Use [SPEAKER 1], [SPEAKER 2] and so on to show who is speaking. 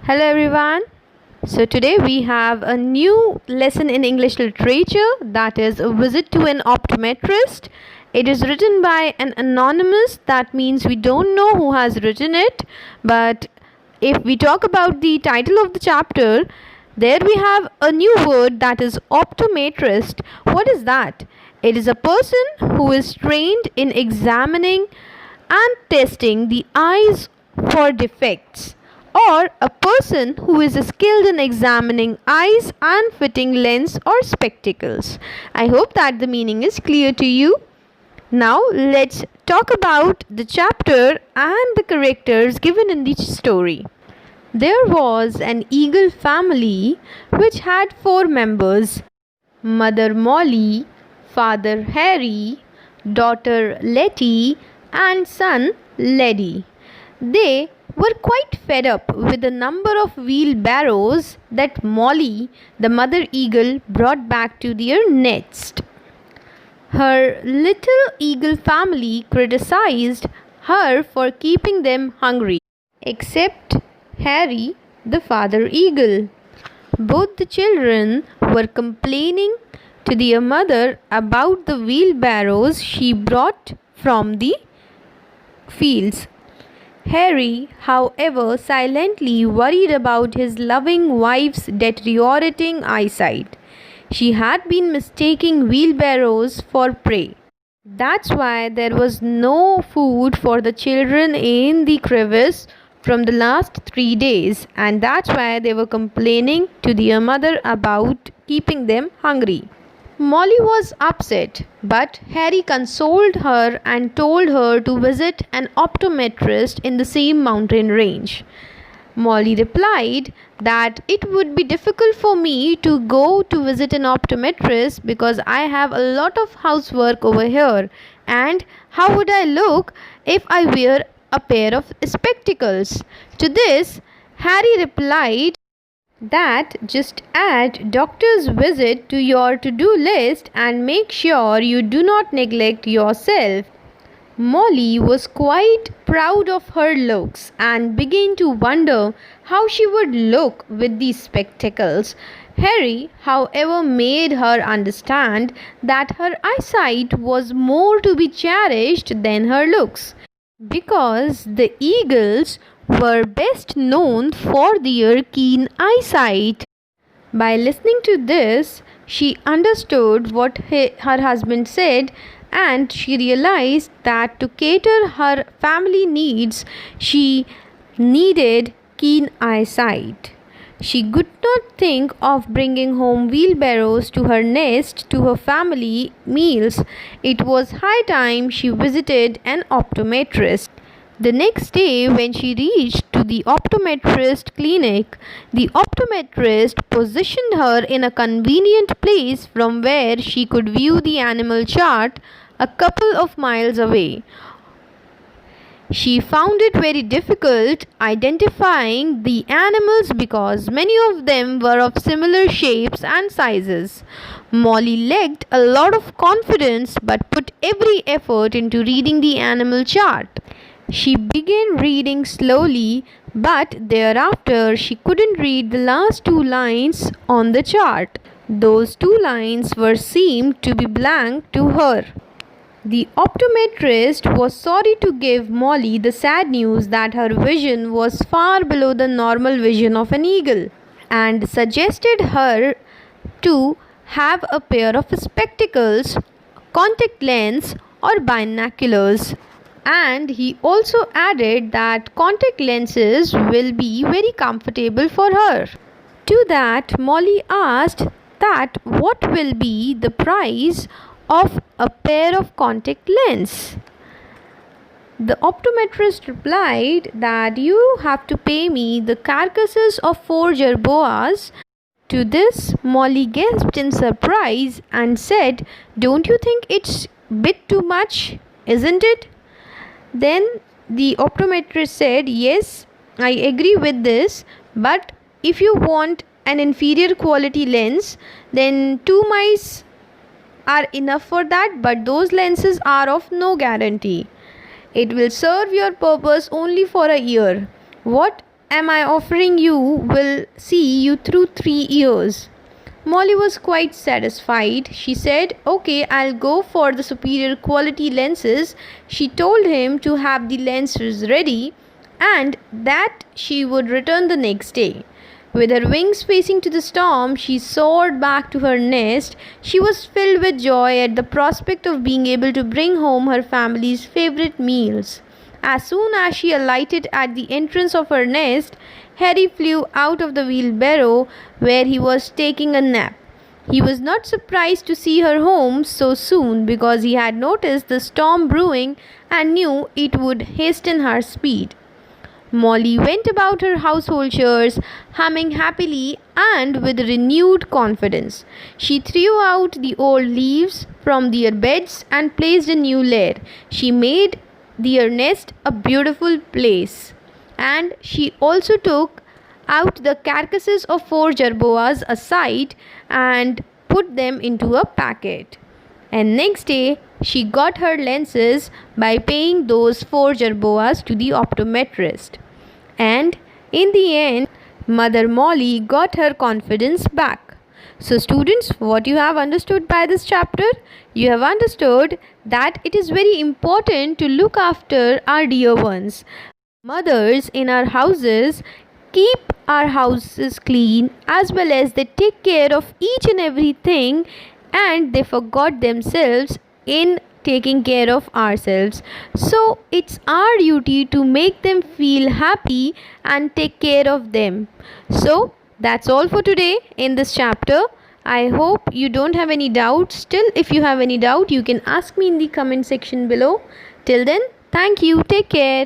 [SPEAKER 1] Hello everyone. So today we have a new lesson in English literature, that is a visit to an optometrist. It is written by an anonymous, that means we don't know who has written it, but if we talk about the title of the chapter, there we have a new word, that is optometrist. What is that? It is a person who is trained in examining and testing the eyes for defects, or a person who is skilled in examining eyes and fitting lens or spectacles. I hope that the meaning is clear to you. Now let's talk about the chapter and the characters given in the story. There was an eagle family which had 4 members: Mother Molly, Father Harry, daughter Letty, and son Leddy. They were quite fed up with the number of wheelbarrows that Molly, the mother eagle, brought back to their nest. Her little eagle family criticized her for keeping them hungry, except Harry, the father eagle. Both the children were complaining to their mother about the wheelbarrows she brought from the fields. Harry, however, silently worried about his loving wife's deteriorating eyesight. She had been mistaking wheelbarrows for prey. That's why there was no food for the children in the crevice from the last 3 days, and that's why they were complaining to their mother about keeping them hungry. Molly was upset, but Harry consoled her and told her to visit an optometrist in the same mountain range. Molly replied that it would be difficult for me to go to visit an optometrist because I have a lot of housework over here, and how would I look if I wear a pair of spectacles? To this, Harry replied that just add doctor's visit to your to-do list and make sure you do not neglect yourself. Molly was quite proud of her looks and began to wonder how she would look with these spectacles. Harry, however, made her understand that her eyesight was more to be cherished than her looks, because the eagles were best known for their keen eyesight. By listening to this, she understood what her husband said, and she realized that to cater her family needs, she needed keen eyesight. She could not think of bringing home wheelbarrows to her nest to her family meals. It was high time she visited an optometrist. The next day, when she reached to the optometrist clinic, the optometrist positioned her in a convenient place from where she could view the animal chart a couple of miles away. She found it very difficult identifying the animals because many of them were of similar shapes and sizes. Molly lacked a lot of confidence but put every effort into reading the animal chart. She began reading slowly, but thereafter she couldn't read the last 2 lines on the chart. Those 2 lines were seemed to be blank to her. The optometrist was sorry to give Molly the sad news that her vision was far below the normal vision of an eagle, and suggested her to have a pair of spectacles, contact lens, or binoculars. And he also added that contact lenses will be very comfortable for her. To that, Molly asked that what will be the price of a pair of contact lens. The optometrist replied that you have to pay me the carcasses of 4 jerboas. To this, Molly gasped in surprise and said, "Don't you think it's a bit too much, isn't it?" Then the optometrist said, "Yes, I agree with this, but if you want an inferior quality lens, then 2 mice are enough for that, but those lenses are of no guarantee. It will serve your purpose only for a year. What am I offering you will see you through 3 years. Molly was quite satisfied. She said, "Okay, I'll go for the superior quality lenses." She told him to have the lenses ready and that she would return the next day. With her wings facing to the storm, she soared back to her nest. She was filled with joy at the prospect of being able to bring home her family's favorite meals. As soon as she alighted at the entrance of her nest, Harry flew out of the wheelbarrow where he was taking a nap. He was not surprised to see her home so soon because he had noticed the storm brewing and knew it would hasten her speed. Molly went about her household chores, humming happily and with renewed confidence. She threw out the old leaves from their beds and placed a new layer. She made their nest a beautiful place. And she also took out the carcasses of 4 jerboas aside and put them into a packet. And next day, she got her lenses by paying those 4 jerboas to the optometrist. And in the end, Mother Molly got her confidence back. So, students, what you have understood by this chapter? You have understood that it is very important to look after our dear ones. Mothers in our houses keep our houses clean as well as they take care of each and everything, and they forgot themselves in taking care of ourselves. So it's our duty to make them feel happy and take care of them. So that's all for today in this chapter. I hope you don't have any doubts. Still, if you have any doubt, you can ask me in the comment section below. Till then, thank you. Take care.